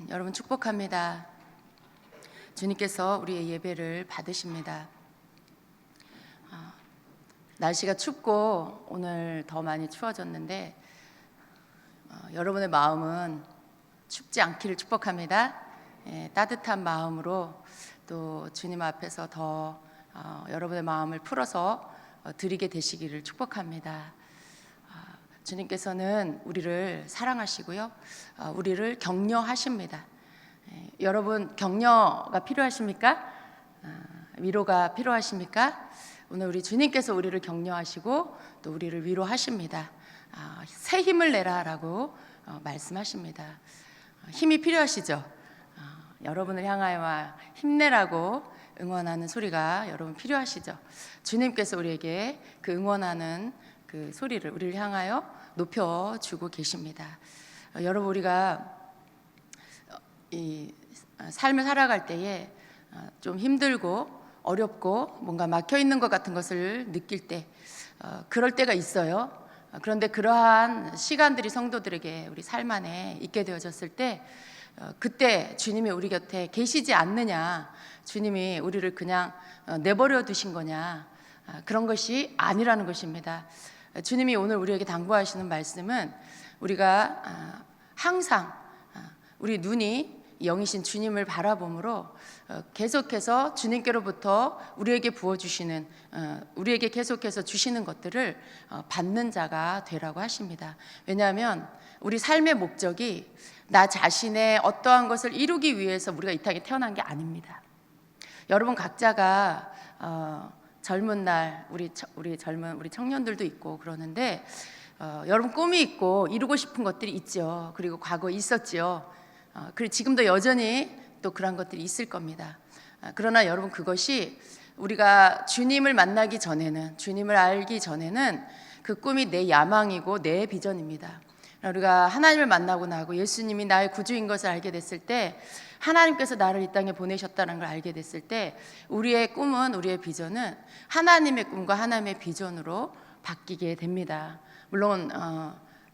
여러분 축복합니다. 주님께서 우리의 예배를 받으십니다. 날씨가 춥고 오늘 더 많이 추워졌는데 여러분의 마음은 춥지 않기를 축복합니다. 따뜻한 마음으로 또 주님 앞에서 더 여러분의 마음을 풀어서 드리게 되시기를 축복합니다. 주님께서는 우리를 사랑하시고요, 우리를 격려하십니다. 여러분 격려가 필요하십니까? 위로가 필요하십니까? 오늘 우리 주님께서 우리를 격려하시고 또 우리를 위로하십니다. 새 힘을 내라라고 말씀하십니다. 힘이 필요하시죠? 여러분을 향하여 힘내라고 응원하는 소리가 여러분 필요하시죠? 주님께서 우리에게 그 응원하는 그 소리를 우리를 향하여 높여주고 계십니다. 여러분, 우리가 이 삶을 살아갈 때에 좀 힘들고 어렵고 뭔가 막혀 있는 것 같은 것을 느낄 때 그럴 때가 있어요. 그런데 그러한 시간들이 성도들에게 우리 삶 안에 있게 되어졌을 때 그때 주님이 우리 곁에 계시지 않느냐, 주님이 우리를 그냥 내버려 두신 거냐, 그런 것이 아니라는 것입니다. 주님이 오늘 우리에게 당부하시는 말씀은 우리가 항상 우리 눈이 영이신 주님을 바라봄으로 계속해서 주님께로부터 우리에게 부어주시는, 우리에게 계속해서 주시는 것들을 받는 자가 되라고 하십니다. 왜냐하면 우리 삶의 목적이 나 자신의 어떠한 것을 이루기 위해서 우리가 이 땅에 태어난 게 아닙니다. 여러분 각자가 젊은 날 우리 청년들도 있고 그러는데 여러분 꿈이 있고 이루고 싶은 것들이 있죠. 그리고 과거에 있었죠. 그리고 지금도 여전히 또 그런 것들이 있을 겁니다. 그러나 여러분 그것이 우리가 주님을 만나기 전에는, 주님을 알기 전에는 그 꿈이 내 야망이고 내 비전입니다. 우리가 하나님을 만나고 나고 예수님이 나의 구주인 것을 알게 됐을 때, 하나님께서 나를 이 땅에 보내셨다는 걸 알게 됐을 때 우리의 꿈은, 우리의 비전은 하나님의 꿈과 하나님의 비전으로 바뀌게 됩니다. 물론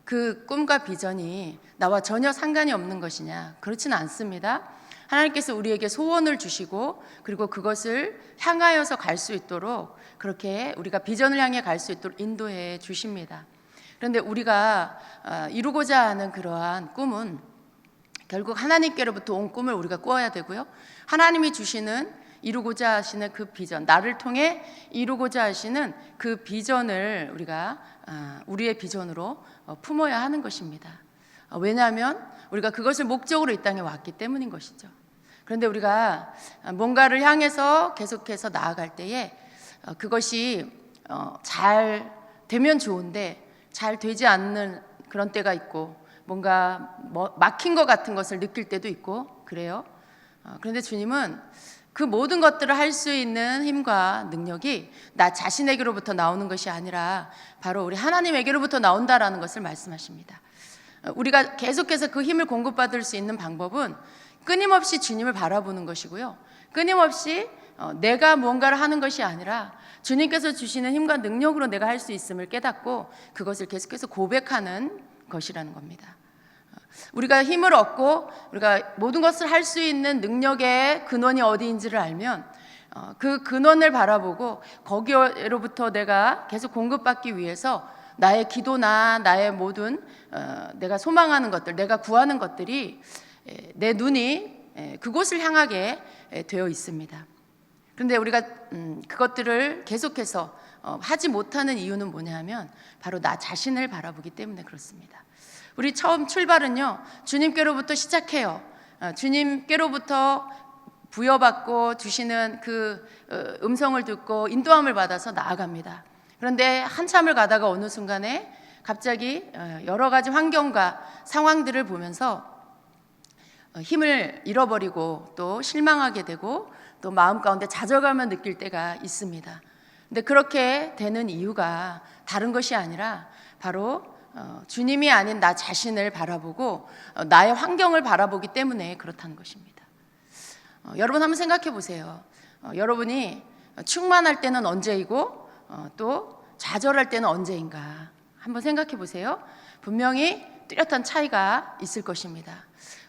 그 꿈과 비전이 나와 전혀 상관이 없는 것이냐, 그렇지는 않습니다. 하나님께서 우리에게 소원을 주시고 그리고 그것을 향하여서 갈 수 있도록, 그렇게 우리가 비전을 향해 갈 수 있도록 인도해 주십니다. 그런데 우리가 이루고자 하는 그러한 꿈은 결국 하나님께로부터 온 꿈을 우리가 꾸어야 되고요, 하나님이 주시는 이루고자 하시는 그 비전, 나를 통해 이루고자 하시는 그 비전을 우리가 우리의 비전으로 품어야 하는 것입니다. 왜냐하면 우리가 그것을 목적으로 이 땅에 왔기 때문인 것이죠. 그런데 우리가 뭔가를 향해서 계속해서 나아갈 때에 그것이 잘 되면 좋은데 잘 되지 않는 그런 때가 있고, 뭔가 막힌 것 같은 것을 느낄 때도 있고 그래요. 그런데 주님은 그 모든 것들을 할 수 있는 힘과 능력이 나 자신에게로부터 나오는 것이 아니라 바로 우리 하나님에게로부터 나온다라는 것을 말씀하십니다. 우리가 계속해서 그 힘을 공급받을 수 있는 방법은 끊임없이 주님을 바라보는 것이고요, 끊임없이 내가 뭔가를 하는 것이 아니라 주님께서 주시는 힘과 능력으로 내가 할 수 있음을 깨닫고 그것을 계속해서 고백하는 것이라는 겁니다. 우리가 힘을 얻고 우리가 모든 것을 할 수 있는 능력의 근원이 어디인지를 알면 그 근원을 바라보고 거기로부터 내가 계속 공급받기 위해서 나의 기도나 나의 모든 내가 소망하는 것들, 내가 구하는 것들이 내 눈이 그곳을 향하게 되어 있습니다. 그런데 우리가 그것들을 계속해서 하지 못하는 이유는 뭐냐 하면 바로 나 자신을 바라보기 때문에 그렇습니다. 우리 처음 출발은요, 주님께로부터 시작해요. 주님께로부터 부여받고 주시는 그 음성을 듣고 인도함을 받아서 나아갑니다. 그런데 한참을 가다가 어느 순간에 갑자기 여러 가지 환경과 상황들을 보면서 힘을 잃어버리고 또 실망하게 되고 또 마음 가운데 좌절감을 느낄 때가 있습니다. 근데 그렇게 되는 이유가 다른 것이 아니라 바로 주님이 아닌 나 자신을 바라보고 나의 환경을 바라보기 때문에 그렇다는 것입니다. 여러분 한번 생각해 보세요. 여러분이 충만할 때는 언제이고 또 좌절할 때는 언제인가 한번 생각해 보세요. 분명히 뚜렷한 차이가 있을 것입니다.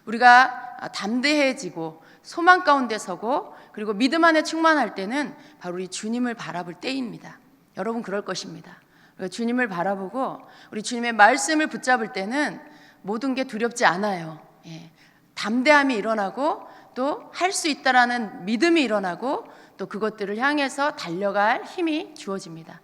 우리가 담대해지고 소망 가운데 서고 그리고 믿음 안에 충만할 때는 바로 우리 주님을 바라볼 때입니다. 여러분 그럴 것입니다. 주님을 바라보고 우리 주님의 말씀을 붙잡을 때는 모든 게 두렵지 않아요. 담대함이 일어나고 또 할 수 있다라는 믿음이 일어나고 또 그것들을 향해서 달려갈 힘이 주어집니다.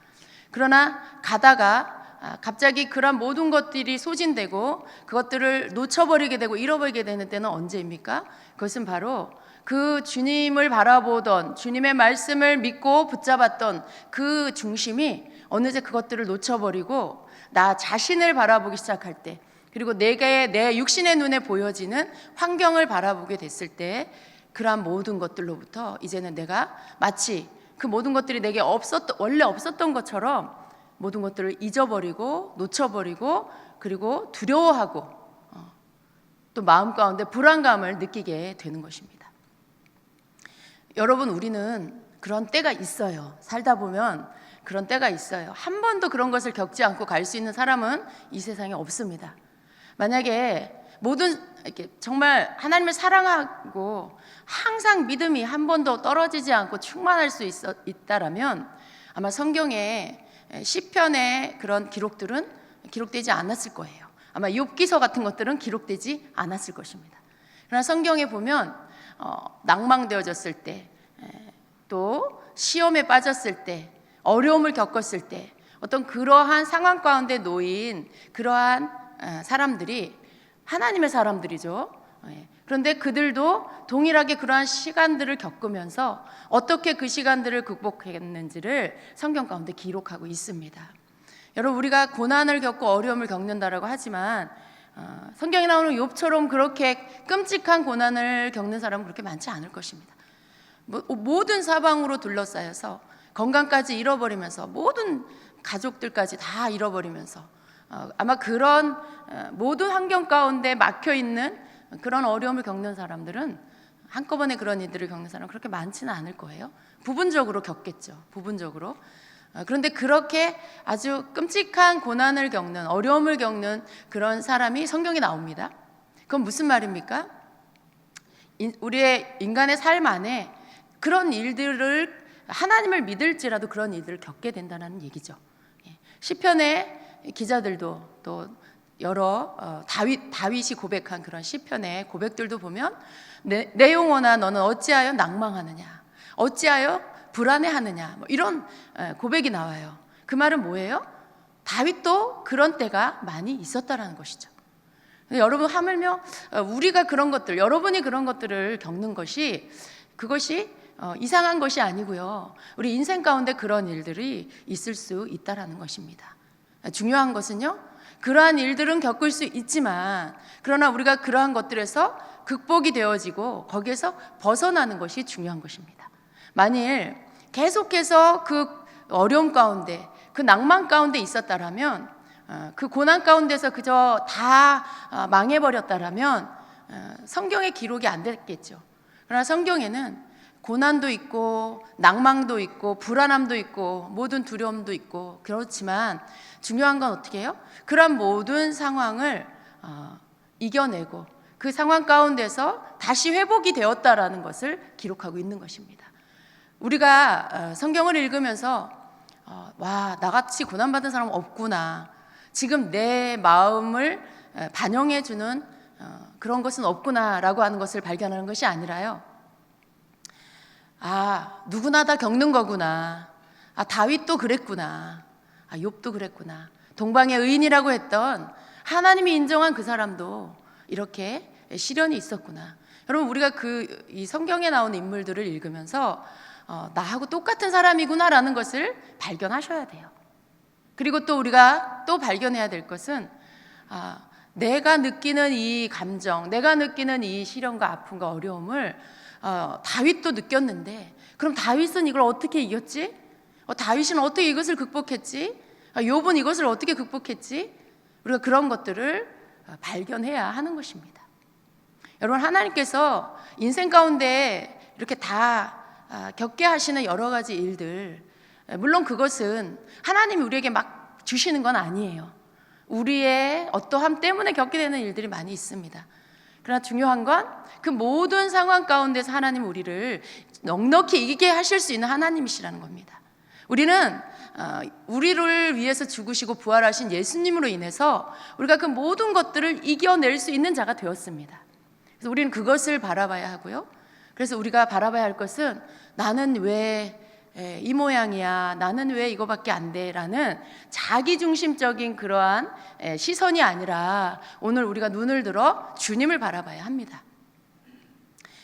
그러나 가다가 갑자기 그런 모든 것들이 소진되고 그것들을 놓쳐버리게 되고 잃어버리게 되는 때는 언제입니까? 그것은 바로 그 주님을 바라보던 주님의 말씀을 믿고 붙잡았던 그 중심이 어느새 그것들을 놓쳐버리고 나 자신을 바라보기 시작할 때, 그리고 내 육신의 눈에 보여지는 환경을 바라보게 됐을 때 그러한 모든 것들로부터 이제는 내가 마치 그 모든 것들이 내게 원래 없었던 것처럼 모든 것들을 잊어버리고 놓쳐버리고 그리고 두려워하고 또 마음 가운데 불안감을 느끼게 되는 것입니다. 여러분, 우리는 그런 때가 있어요. 살다 보면 그런 때가 있어요. 한 번도 그런 것을 겪지 않고 갈 수 있는 사람은 이 세상에 없습니다. 만약에 이렇게 정말 하나님을 사랑하고 항상 믿음이 한 번도 떨어지지 않고 충만할 수 있다라면 아마 성경에 시편의 그런 기록들은 기록되지 않았을 거예요. 아마 욥기서 같은 것들은 기록되지 않았을 것입니다. 그러나 성경에 보면 낭망되어졌을 때, 또 시험에 빠졌을 때, 어려움을 겪었을 때 어떤 그러한 상황 가운데 놓인 그러한 사람들이 하나님의 사람들이죠. 그런데 그들도 동일하게 그러한 시간들을 겪으면서 어떻게 그 시간들을 극복했는지를 성경 가운데 기록하고 있습니다. 여러분, 우리가 고난을 겪고 어려움을 겪는다라고 하지만 성경에 나오는 욥처럼 그렇게 끔찍한 고난을 겪는 사람은 그렇게 많지 않을 것입니다. 모든 사방으로 둘러싸여서 건강까지 잃어버리면서 모든 가족들까지 다 잃어버리면서 아마 그런 모든 환경 가운데 막혀있는 그런 어려움을 겪는 사람들은 한꺼번에 그런 일들을 겪는 사람은 그렇게 많지는 않을 거예요. 부분적으로 겪겠죠. 부분적으로. 그런데 그렇게 아주 끔찍한 고난을 겪는, 어려움을 겪는 그런 사람이 성경에 나옵니다. 그건 무슨 말입니까? 우리의 인간의 삶 안에 그런 일들을 하나님을 믿을지라도 그런 일들을 겪게 된다는 얘기죠. 시편의 기자들도 또 여러 다윗이 고백한 그런 시편의 고백들도 보면 내 영혼아 너는 어찌하여 낭망하느냐, 어찌하여 불안해하느냐, 이런 고백이 나와요. 그 말은 뭐예요? 다윗도 그런 때가 많이 있었다라는 것이죠. 여러분, 하물며 우리가 그런 것들, 여러분이 그런 것들을 겪는 것이 그것이 이상한 것이 아니고요. 우리 인생 가운데 그런 일들이 있을 수 있다라는 것입니다. 중요한 것은요, 그러한 일들은 겪을 수 있지만 그러나 우리가 그러한 것들에서 극복이 되어지고 거기에서 벗어나는 것이 중요한 것입니다. 만일 계속해서 그 어려움 가운데, 그 낭만 가운데 있었다라면, 그 고난 가운데서 그저 다 망해버렸다라면 성경의 기록이 안 됐겠죠. 그러나 성경에는 고난도 있고 낭망도 있고 불안함도 있고 모든 두려움도 있고, 그렇지만 중요한 건 어떻게 해요? 그런 모든 상황을 이겨내고 그 상황 가운데서 다시 회복이 되었다라는 것을 기록하고 있는 것입니다. 우리가 성경을 읽으면서 와, 나같이 고난받은 사람은 없구나, 지금 내 마음을 반영해주는 그런 것은 없구나라고 하는 것을 발견하는 것이 아니라요, 누구나 다 겪는 거구나, 다윗도 그랬구나, 욥도 그랬구나, 동방의 의인이라고 했던 하나님이 인정한 그 사람도 이렇게 시련이 있었구나. 여러분, 우리가 이 성경에 나오는 인물들을 읽으면서 나하고 똑같은 사람이구나라는 것을 발견하셔야 돼요. 그리고 또 우리가 또 발견해야 될 것은 내가 느끼는 이 감정, 내가 느끼는 이 시련과 아픔과 어려움을 다윗도 느꼈는데, 그럼 다윗은 이걸 어떻게 이겼지? 다윗은 어떻게 이것을 극복했지? 욥은 이것을 어떻게 극복했지? 우리가 그런 것들을 발견해야 하는 것입니다. 여러분, 하나님께서 인생 가운데 이렇게 다 겪게 하시는 여러 가지 일들, 물론 그것은 하나님이 우리에게 막 주시는 건 아니에요. 우리의 어떠함 때문에 겪게 되는 일들이 많이 있습니다. 그러나 중요한 건 그 모든 상황 가운데서 하나님 우리를 넉넉히 이기게 하실 수 있는 하나님이시라는 겁니다. 우리는 우리를 위해서 죽으시고 부활하신 예수님으로 인해서 우리가 그 모든 것들을 이겨낼 수 있는 자가 되었습니다. 그래서 우리는 그것을 바라봐야 하고요. 그래서 우리가 바라봐야 할 것은 나는 왜 이 모양이야, 나는 왜 이거밖에 안 돼 라는 자기중심적인 그러한 시선이 아니라 오늘 우리가 눈을 들어 주님을 바라봐야 합니다.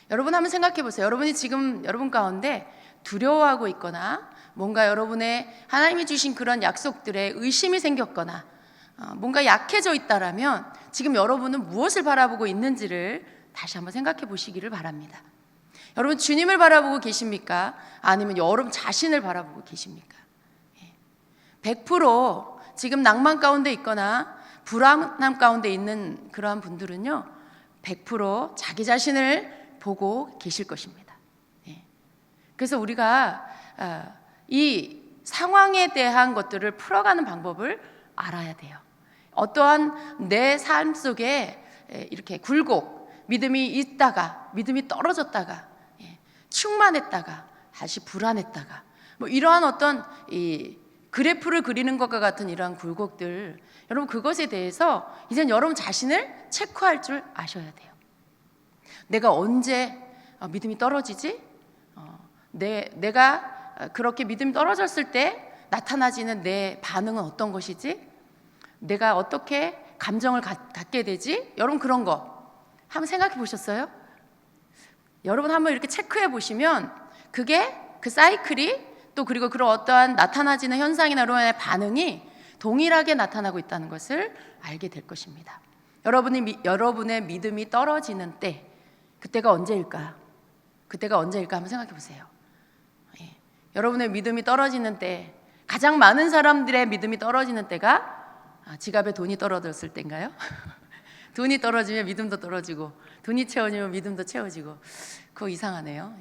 여러분 한번 생각해 보세요. 여러분이 지금 여러분 가운데 두려워하고 있거나 뭔가 여러분의 하나님이 주신 그런 약속들에 의심이 생겼거나 뭔가 약해져 있다라면 지금 여러분은 무엇을 바라보고 있는지를 다시 한번 생각해 보시기를 바랍니다. 여러분 주님을 바라보고 계십니까? 아니면 여러분 자신을 바라보고 계십니까? 100% 지금 낭만 가운데 있거나 불안함 가운데 있는 그러한 분들은요 100% 자기 자신을 보고 계실 것입니다. 그래서 우리가 이 상황에 대한 것들을 풀어가는 방법을 알아야 돼요. 어떠한 내 삶 속에 이렇게 굴곡, 믿음이 있다가 믿음이 떨어졌다가 충만했다가 다시 불안했다가 뭐 이러한 어떤 이 그래프를 그리는 것과 같은 이러한 굴곡들, 여러분 그것에 대해서 이젠 여러분 자신을 체크할 줄 아셔야 돼요. 내가 언제 믿음이 떨어지지? 내가 그렇게 믿음이 떨어졌을 때 나타나지는 내 반응은 어떤 것이지? 내가 어떻게 감정을 갖게 되지? 여러분 그런 거 한번 생각해 보셨어요? 여러분 한번 이렇게 체크해 보시면 그게 그 사이클이 또 그리고 그런 어떠한 나타나지는 현상이나 이런 반응이 동일하게 나타나고 있다는 것을 알게 될 것입니다. 여러분의 믿음이 떨어지는 때 그때가 언제일까? 그때가 언제일까 한번 생각해 보세요. 여러분의 믿음이 떨어지는 때 가장 많은 사람들의 믿음이 떨어지는 때가 지갑에 돈이 떨어졌을 때인가요? 돈이 떨어지면 믿음도 떨어지고 돈이 채워지면 믿음도 채워지고 그거 이상하네요.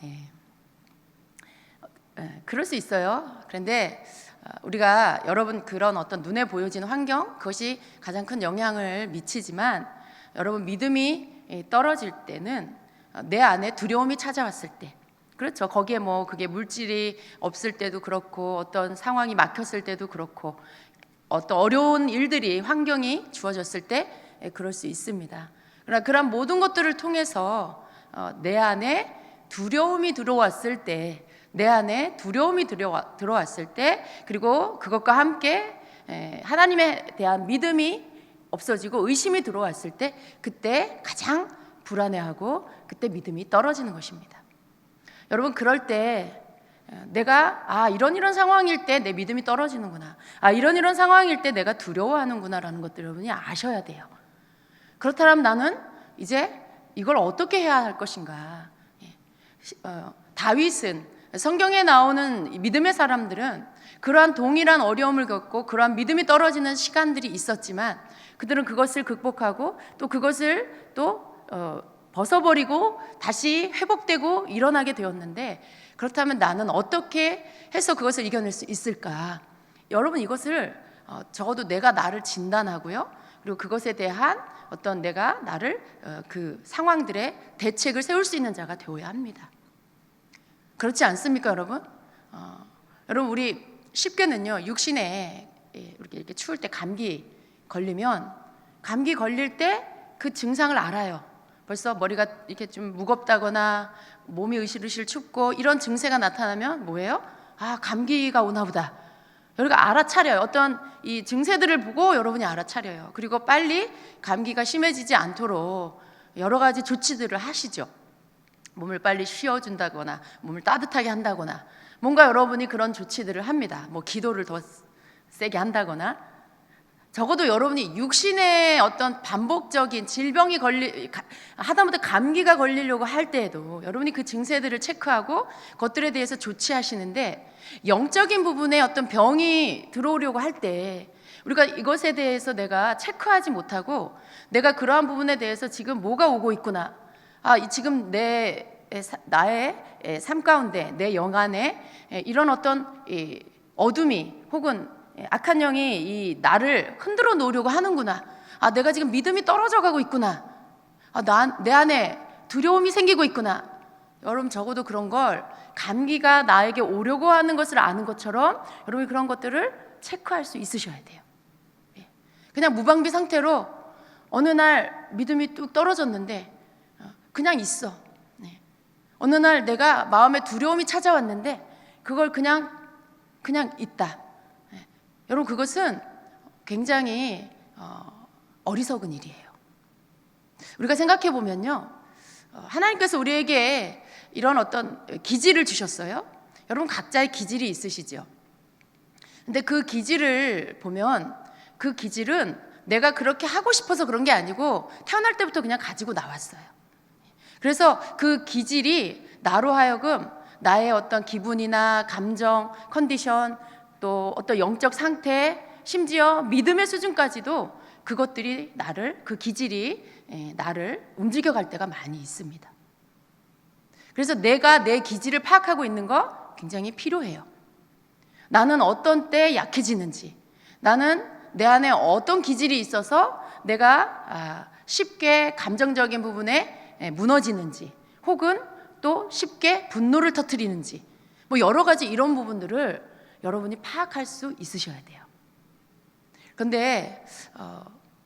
그럴 수 있어요. 그런데 우리가 여러분 그런 어떤 눈에 보여지는 환경 그것이 가장 큰 영향을 미치지만 여러분 믿음이 떨어질 때는 내 안에 두려움이 찾아왔을 때 그렇죠. 거기에 뭐 그게 물질이 없을 때도 그렇고 어떤 상황이 막혔을 때도 그렇고 어떤 어려운 일들이 환경이 주어졌을 때 그럴 수 있습니다. 그러나 그런 모든 것들을 통해서 내 안에 두려움이 들어왔을 때, 내 안에 두려움이 들어왔을 때, 그리고 그것과 함께 하나님에 대한 믿음이 없어지고 의심이 들어왔을 때, 그때 가장 불안해하고 그때 믿음이 떨어지는 것입니다. 여러분 그럴 때 내가 이런 상황일 때 내 믿음이 떨어지는구나, 이런 상황일 때 내가 두려워하는구나라는 것들 여러분이 아셔야 돼요. 그렇다면 나는 이제 이걸 어떻게 해야 할 것인가? 다윗은 성경에 나오는 믿음의 사람들은 그러한 동일한 어려움을 겪고 그러한 믿음이 떨어지는 시간들이 있었지만 그들은 그것을 극복하고 또 그것을 또 벗어버리고 다시 회복되고 일어나게 되었는데 그렇다면 나는 어떻게 해서 그것을 이겨낼 수 있을까? 여러분 이것을 적어도 내가 나를 진단하고요. 그리고 그것에 대한 어떤 내가 나를 그 상황들의 대책을 세울 수 있는 자가 되어야 합니다. 그렇지 않습니까, 여러분? 여러분 우리 쉽게는요 육신에 이렇게 추울 때 감기 걸리면 감기 걸릴 때 그 증상을 알아요. 벌써 머리가 이렇게 좀 무겁다거나 몸이 으실으실 춥고 이런 증세가 나타나면 뭐예요? 감기가 오나 보다. 여러분가 알아차려요. 어떤 이 증세들을 보고 여러분이 알아차려요. 그리고 빨리 감기가 심해지지 않도록 여러 가지 조치들을 하시죠. 몸을 빨리 쉬어준다거나 몸을 따뜻하게 한다거나 뭔가 여러분이 그런 조치들을 합니다. 뭐 기도를 더 세게 한다거나 적어도 여러분이 육신의 어떤 반복적인 질병이 하다못해 감기가 걸리려고 할 때에도 여러분이 그 증세들을 체크하고 그것들에 대해서 조치하시는데 영적인 부분에 어떤 병이 들어오려고 할 때 우리가 이것에 대해서 내가 체크하지 못하고 내가 그러한 부분에 대해서 지금 뭐가 오고 있구나, 지금 나의 삶 가운데 내 영 안에 이런 어떤 어둠이 혹은 악한 영이 이 나를 흔들어 놓으려고 하는구나. 아, 내가 지금 믿음이 떨어져 가고 있구나. 아, 내 안에 두려움이 생기고 있구나. 여러분 적어도 그런 걸 감기가 나에게 오려고 하는 것을 아는 것처럼 여러분이 그런 것들을 체크할 수 있으셔야 돼요. 그냥 무방비 상태로 어느 날 믿음이 뚝 떨어졌는데 그냥 있어. 어느 날 내가 마음에 두려움이 찾아왔는데 그걸 그냥 있다. 여러분 그것은 굉장히 어리석은 일이에요. 우리가 생각해 보면요, 하나님께서 우리에게 이런 어떤 기질을 주셨어요. 여러분 각자의 기질이 있으시죠. 근데 그 기질을 보면 그 기질은 내가 그렇게 하고 싶어서 그런 게 아니고 태어날 때부터 그냥 가지고 나왔어요. 그래서 그 기질이 나로 하여금 나의 어떤 기분이나 감정, 컨디션, 또 어떤 영적 상태, 심지어 믿음의 수준까지도 그것들이 그 기질이 나를 움직여갈 때가 많이 있습니다. 그래서 내가 내 기질을 파악하고 있는 거 굉장히 필요해요. 나는 어떤 때 약해지는지, 나는 내 안에 어떤 기질이 있어서 내가 쉽게 감정적인 부분에 무너지는지, 혹은 또 쉽게 분노를 터뜨리는지, 뭐 여러 가지 이런 부분들을 여러분이 파악할 수 있으셔야 돼요. 그런데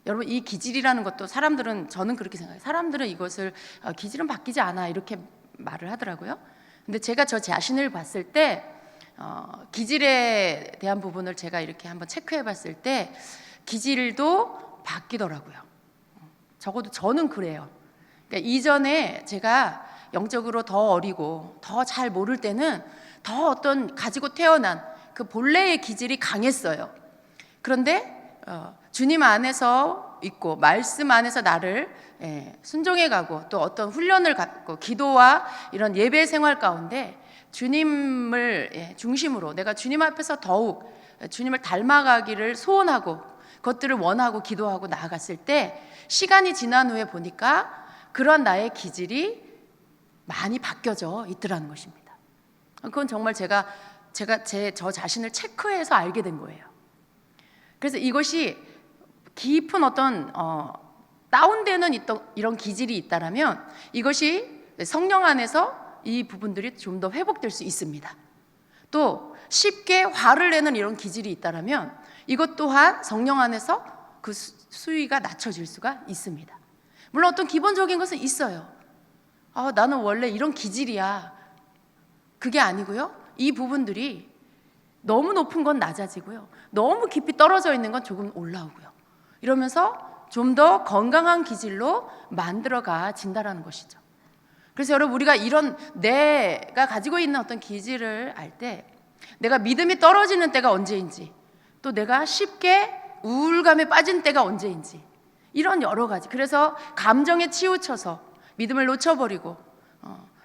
여러분 이 기질이라는 것도 저는 그렇게 생각해요. 사람들은 이것을 기질은 바뀌지 않아 이렇게 말을 하더라고요. 근데 제가 저 자신을 봤을 때 기질에 대한 부분을 제가 이렇게 한번 체크해 봤을 때 기질도 바뀌더라고요. 적어도 저는 그래요. 그러니까 이전에 제가 영적으로 더 어리고 더 잘 모를 때는 더 어떤 가지고 태어난 그 본래의 기질이 강했어요. 그런데 주님 안에서 있고 말씀 안에서 나를 순종해가고 또 어떤 훈련을 갖고 기도와 이런 예배 생활 가운데 주님을 중심으로 내가 주님 앞에서 더욱 주님을 닮아가기를 소원하고 그것들을 원하고 기도하고 나아갔을 때 시간이 지난 후에 보니까 그런 나의 기질이 많이 바뀌어져 있더라는 것입니다. 그건 정말 제가 저 자신을 체크해서 알게 된 거예요. 그래서 이것이 깊은 어떤 다운되는 이런 기질이 있다라면 이것이 성령 안에서 이 부분들이 좀 더 회복될 수 있습니다. 또 쉽게 화를 내는 이런 기질이 있다라면 이것 또한 성령 안에서 그 수위가 낮춰질 수가 있습니다. 물론 어떤 기본적인 것은 있어요. 나는 원래 이런 기질이야. 그게 아니고요. 이 부분들이 너무 높은 건 낮아지고요. 너무 깊이 떨어져 있는 건 조금 올라오고요. 이러면서 좀 더 건강한 기질로 만들어가 진다라는 것이죠. 그래서 여러분 우리가 이런 내가 가지고 있는 어떤 기질을 알 때 내가 믿음이 떨어지는 때가 언제인지 또 내가 쉽게 우울감에 빠진 때가 언제인지 이런 여러 가지 그래서 감정에 치우쳐서 믿음을 놓쳐버리고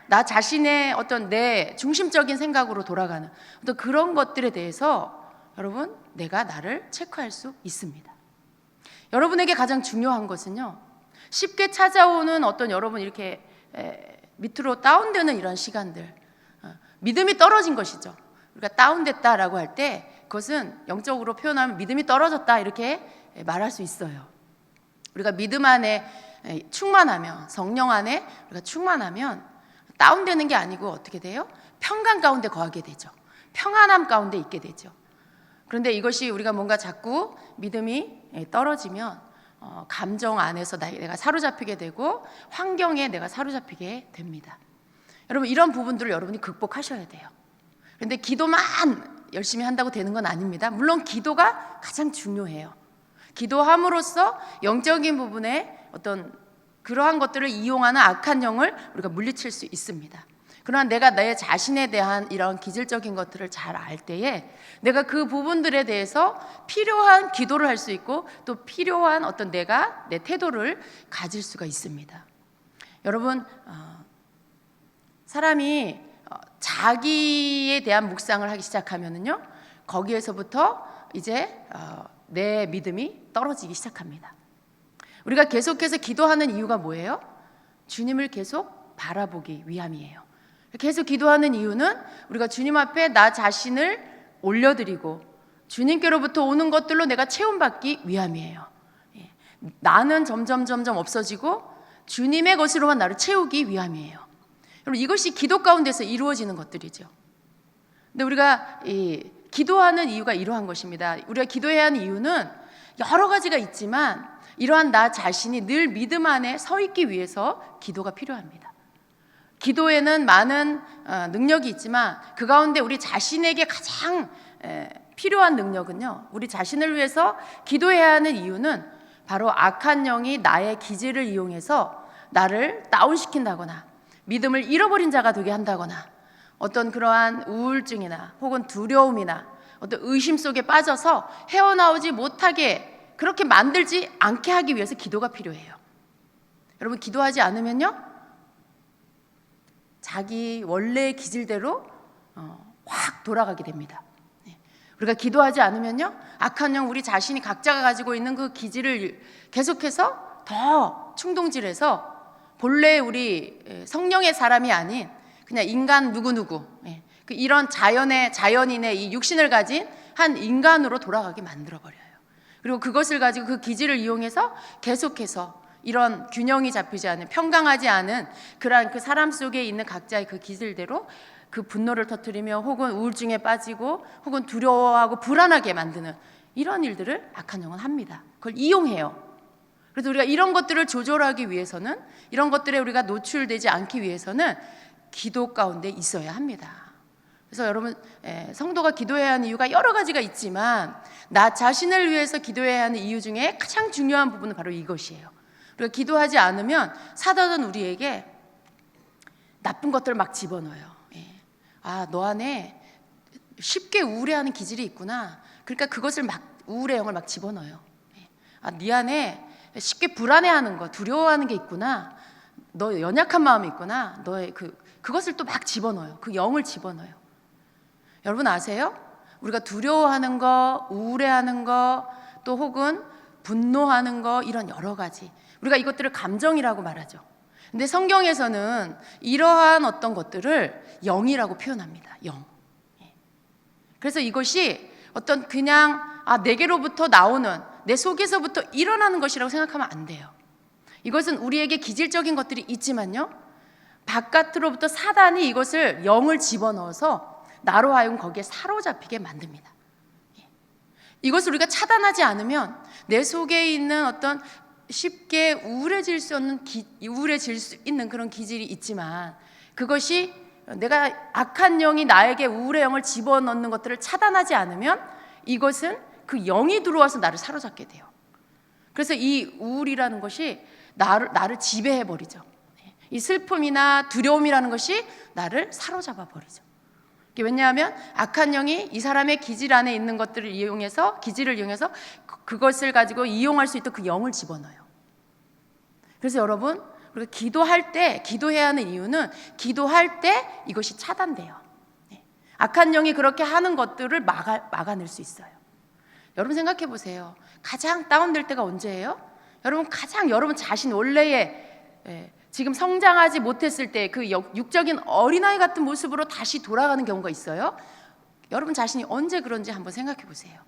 나 자신의 어떤 내 중심적인 생각으로 돌아가는 어떤 그런 것들에 대해서 여러분 내가 나를 체크할 수 있습니다. 여러분에게 가장 중요한 것은요 쉽게 찾아오는 어떤 여러분 이렇게 밑으로 다운되는 이런 시간들 믿음이 떨어진 것이죠. 우리가 다운됐다라고 할 때 그것은 영적으로 표현하면 믿음이 떨어졌다 이렇게 말할 수 있어요. 우리가 믿음 안에 충만하면 성령 안에 우리가 충만하면 다운되는 게 아니고 어떻게 돼요? 평강 가운데 거하게 되죠. 평안함 가운데 있게 되죠. 그런데 이것이 우리가 뭔가 자꾸 믿음이 떨어지면 감정 안에서 내가 사로잡히게 되고 환경에 내가 사로잡히게 됩니다. 여러분 이런 부분들을 여러분이 극복하셔야 돼요. 그런데 기도만 열심히 한다고 되는 건 아닙니다. 물론 기도가 가장 중요해요. 기도함으로써 영적인 부분에 어떤 그러한 것들을 이용하는 악한 영을 우리가 물리칠 수 있습니다. 그러나 내가 내 자신에 대한 이런 기질적인 것들을 잘 알 때에 내가 그 부분들에 대해서 필요한 기도를 할 수 있고 또 필요한 어떤 내 태도를 가질 수가 있습니다. 여러분 사람이 자기에 대한 묵상을 하기 시작하면은요 거기에서부터 이제 내 믿음이 떨어지기 시작합니다. 우리가 계속해서 기도하는 이유가 뭐예요? 주님을 계속 바라보기 위함이에요. 계속 기도하는 이유는 우리가 주님 앞에 나 자신을 올려드리고 주님께로부터 오는 것들로 내가 체험받기 위함이에요. 예. 나는 점점 없어지고 주님의 것으로만 나를 채우기 위함이에요. 여러분, 이것이 기도 가운데서 이루어지는 것들이죠. 근데 우리가 기도하는 이유가 이러한 것입니다. 우리가 기도해야 하는 이유는 여러 가지가 있지만 이러한 나 자신이 늘 믿음 안에 서 있기 위해서 기도가 필요합니다. 기도에는 많은 능력이 있지만 그 가운데 우리 자신에게 가장 필요한 능력은요, 우리 자신을 위해서 기도해야 하는 이유는 바로 악한 영이 나의 기질을 이용해서 나를 다운시킨다거나 믿음을 잃어버린 자가 되게 한다거나 어떤 그러한 우울증이나 혹은 두려움이나 어떤 의심 속에 빠져서 헤어나오지 못하게 그렇게 만들지 않게 하기 위해서 기도가 필요해요. 여러분, 기도하지 않으면요, 자기 원래의 기질대로 확 돌아가게 됩니다. 우리가 기도하지 않으면요, 악한 영, 우리 자신이 각자가 가지고 있는 그 기질을 계속해서 더 충동질해서 본래 우리 성령의 사람이 아닌 그냥 인간 누구누구, 이런 자연인의 이 육신을 가진 한 인간으로 돌아가게 만들어버려요. 그리고 그것을 가지고 그 기질을 이용해서 계속해서 이런 균형이 잡히지 않은, 평강하지 않은 그러한 그 사람 속에 있는 각자의 그 기질대로 그 분노를 터뜨리며 혹은 우울증에 빠지고 혹은 두려워하고 불안하게 만드는 이런 일들을 악한 영은 합니다. 그걸 이용해요. 그래서 우리가 이런 것들을 조절하기 위해서는, 이런 것들에 우리가 노출되지 않기 위해서는 기도 가운데 있어야 합니다. 그래서 여러분, 성도가 기도해야 하는 이유가 여러 가지가 있지만 나 자신을 위해서 기도해야 하는 이유 중에 가장 중요한 부분은 바로 이것이에요. 우리가 기도하지 않으면 사단은 우리에게 나쁜 것들을 막 집어넣어요. 너 안에 쉽게 우울해하는 기질이 있구나. 그러니까 그것을 막, 우울의 영을 막 집어넣어요. 네 안에 쉽게 불안해하는 거, 두려워하는 게 있구나. 너 연약한 마음이 있구나. 너의 그것을 또 막 집어넣어요. 그 영을 집어넣어요. 여러분 아세요? 우리가 두려워하는 거, 우울해하는 거, 또 혹은 분노하는 거, 이런 여러 가지, 우리가 이것들을 감정이라고 말하죠. 근데 성경에서는 이러한 어떤 것들을 영이라고 표현합니다. 영. 그래서 이것이 어떤 그냥 내게로부터 나오는, 내 속에서부터 일어나는 것이라고 생각하면 안 돼요. 이것은 우리에게 기질적인 것들이 있지만요, 바깥으로부터 사단이 이것을, 영을 집어넣어서 나로 하여금 거기에 사로잡히게 만듭니다. 이것을 우리가 차단하지 않으면 내 속에 있는 어떤 쉽게 우울해질 수 있는 그런 기질이 있지만, 그것이 내가 악한 영이 나에게 우울의 영을 집어넣는 것들을 차단하지 않으면 이것은 그 영이 들어와서 나를 사로잡게 돼요. 그래서 이 우울이라는 것이 나를 지배해버리죠. 이 슬픔이나 두려움이라는 것이 나를 사로잡아 버리죠. 왜냐하면 악한 영이 이 사람의 기질 안에 있는 것들을 이용해서, 기질을 이용해서 그것을 가지고 이용할 수 있도록 그 영을 집어넣어요. 그래서 여러분, 우리가 기도할 때, 기도해야 하는 이유는 기도할 때 이것이 차단돼요. 악한 영이 그렇게 하는 것들을 막아낼 수 있어요. 여러분 생각해 보세요. 가장 다운될 때가 언제예요? 여러분 자신 원래의 지금 성장하지 못했을 때 그 육적인 어린아이 같은 모습으로 다시 돌아가는 경우가 있어요. 여러분 자신이 언제 그런지 한번 생각해 보세요.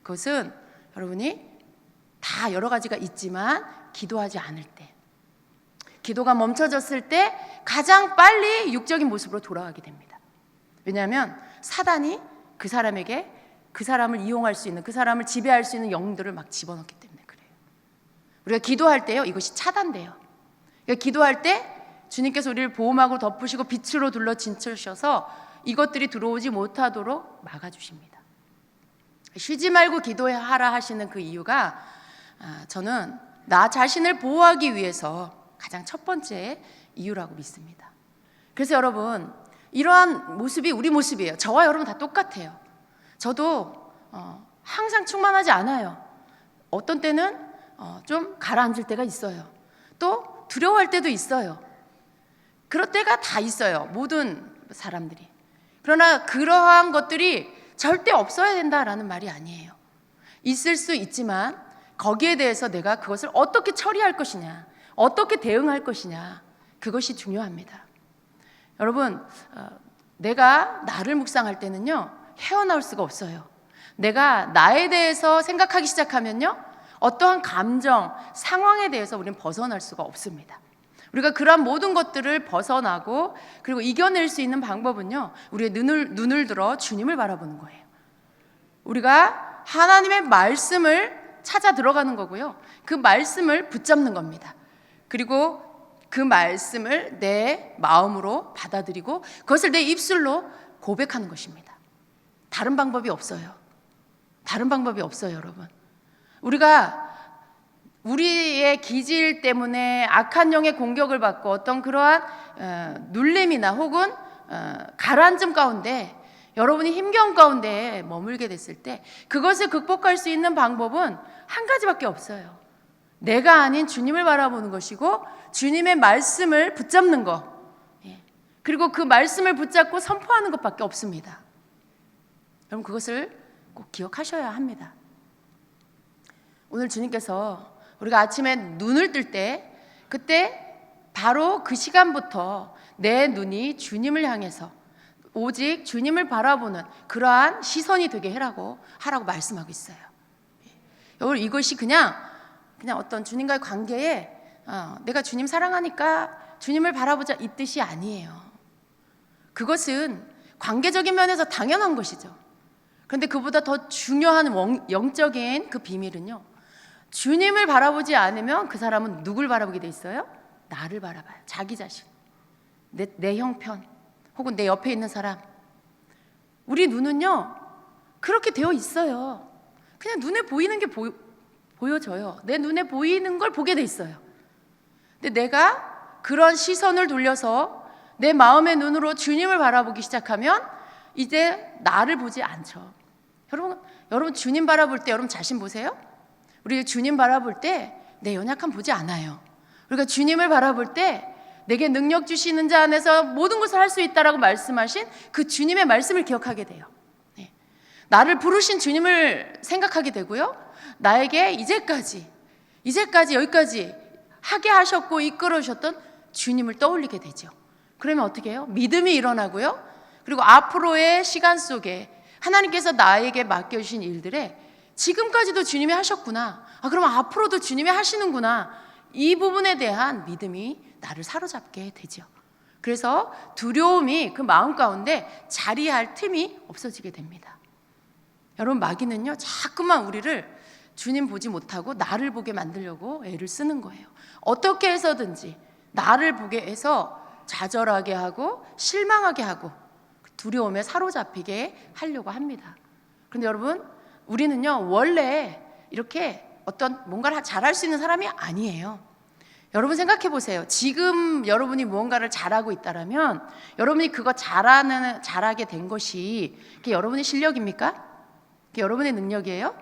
그것은 여러분이 다 여러 가지가 있지만 기도하지 않을 때, 기도가 멈춰졌을 때 가장 빨리 육적인 모습으로 돌아가게 됩니다. 왜냐하면 사단이 그 사람에게, 그 사람을 이용할 수 있는, 그 사람을 지배할 수 있는 영들을 막 집어넣기 때문에 그래요. 우리가 기도할 때요, 이것이 차단돼요. 그러니까 기도할 때 주님께서 우리를 보호막으로 덮으시고 빛으로 둘러 진쳐주셔서 이것들이 들어오지 못하도록 막아주십니다. 쉬지 말고 기도하라 하시는 그 이유가, 저는 나 자신을 보호하기 위해서 가장 첫 번째 이유라고 믿습니다. 그래서 여러분, 이러한 모습이 우리 모습이에요. 저와 여러분 다 똑같아요. 저도 항상 충만하지 않아요. 어떤 때는 좀 가라앉을 때가 있어요. 또 두려워할 때도 있어요. 그럴 때가 다 있어요, 모든 사람들이. 그러나 그러한 것들이 절대 없어야 된다라는 말이 아니에요. 있을 수 있지만 거기에 대해서 내가 그것을 어떻게 처리할 것이냐, 어떻게 대응할 것이냐, 그것이 중요합니다. 여러분, 내가 나를 묵상할 때는요, 헤어나올 수가 없어요. 내가 나에 대해서 생각하기 시작하면요, 어떠한 감정, 상황에 대해서 우리는 벗어날 수가 없습니다. 우리가 그러한 모든 것들을 벗어나고 그리고 이겨낼 수 있는 방법은요, 우리의 눈을 들어 주님을 바라보는 거예요. 우리가 하나님의 말씀을 찾아 들어가는 거고요, 그 말씀을 붙잡는 겁니다. 그리고 그 말씀을 내 마음으로 받아들이고 그것을 내 입술로 고백하는 것입니다. 다른 방법이 없어요. 다른 방법이 없어요, 여러분. 우리가 우리의 기질 때문에 악한 영의 공격을 받고 어떤 그러한 눌림이나 혹은 가라앉음 가운데, 여러분이 힘겨움 가운데 머물게 됐을 때 그것을 극복할 수 있는 방법은 한 가지밖에 없어요. 내가 아닌 주님을 바라보는 것이고 주님의 말씀을 붙잡는 것, 그리고 그 말씀을 붙잡고 선포하는 것밖에 없습니다. 여러분, 그것을 꼭 기억하셔야 합니다. 오늘 주님께서 우리가 아침에 눈을 뜰 때, 그때 바로 그 시간부터 내 눈이 주님을 향해서 오직 주님을 바라보는 그러한 시선이 되게 하라고 말씀하고 있어요. 여러분, 이것이 그냥 어떤 주님과의 관계에 내가 주님 사랑하니까 주님을 바라보자 이 뜻이 아니에요. 그것은 관계적인 면에서 당연한 것이죠. 그런데 그보다 더 중요한 영적인 그 비밀은요, 주님을 바라보지 않으면 그 사람은 누굴 바라보게 돼 있어요? 나를 바라봐요. 자기 자신, 내 형편, 혹은 내 옆에 있는 사람. 우리 눈은요, 그렇게 되어 있어요. 그냥 눈에 보이는 게 보여져요. 내 눈에 보이는 걸 보게 돼 있어요. 근데 내가 그런 시선을 돌려서 내 마음의 눈으로 주님을 바라보기 시작하면 이제 나를 보지 않죠. 여러분 주님 바라볼 때 여러분 자신 보세요? 우리 주님 바라볼 때 내 연약함 보지 않아요. 우리가 주님을 바라볼 때 내게 능력 주시는 자 안에서 모든 것을 할 수 있다라고 말씀하신 그 주님의 말씀을 기억하게 돼요. 나를 부르신 주님을 생각하게 되고요, 나에게 이제까지 여기까지 하게 하셨고 이끌어 주셨던 주님을 떠올리게 되죠. 그러면 어떻게 해요? 믿음이 일어나고요, 그리고 앞으로의 시간 속에 하나님께서 나에게 맡겨주신 일들에 지금까지도 주님이 하셨구나, 그럼 앞으로도 주님이 하시는구나, 이 부분에 대한 믿음이 나를 사로잡게 되죠. 그래서 두려움이 그 마음 가운데 자리할 틈이 없어지게 됩니다. 여러분, 마귀는요, 자꾸만 우리를 주님 보지 못하고 나를 보게 만들려고 애를 쓰는 거예요. 어떻게 해서든지 나를 보게 해서 좌절하게 하고 실망하게 하고 두려움에 사로잡히게 하려고 합니다. 그런데 여러분, 우리는요, 원래 이렇게 어떤 뭔가를 잘할 수 있는 사람이 아니에요. 여러분 생각해 보세요. 지금 여러분이 무언가를 잘하고 있다라면 여러분이 그거 잘하게 된 것이 그게 여러분의 실력입니까? 그게 여러분의 능력이에요?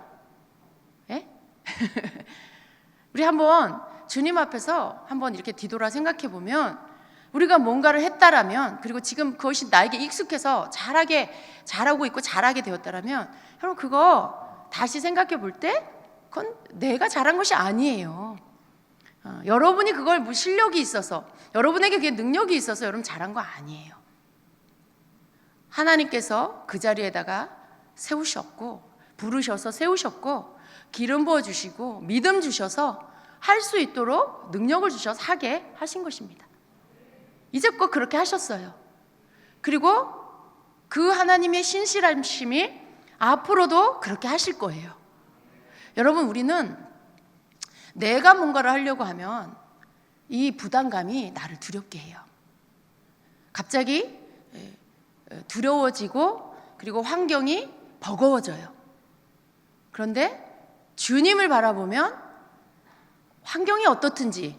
예? 우리 한번 주님 앞에서 한번 이렇게 뒤돌아 생각해 보면, 우리가 뭔가를 했다라면, 그리고 지금 그것이 나에게 익숙해서 잘하고 있고 잘하게 되었다라면, 여러분 그거 다시 생각해 볼 때 그건 내가 잘한 것이 아니에요. 여러분이 그걸 뭐 실력이 있어서, 여러분에게 그게 능력이 있어서 여러분 잘한 거 아니에요. 하나님께서 그 자리에다가 세우셨고, 부르셔서 세우셨고, 기름 부어주시고 믿음 주셔서 할 수 있도록 능력을 주셔서 하게 하신 것입니다. 이제껏 그렇게 하셨어요. 그리고 그 하나님의 신실하심이 앞으로도 그렇게 하실 거예요. 여러분, 우리는 내가 뭔가를 하려고 하면 이 부담감이 나를 두렵게 해요. 갑자기 두려워지고 그리고 환경이 버거워져요. 그런데 주님을 바라보면 환경이 어떻든지,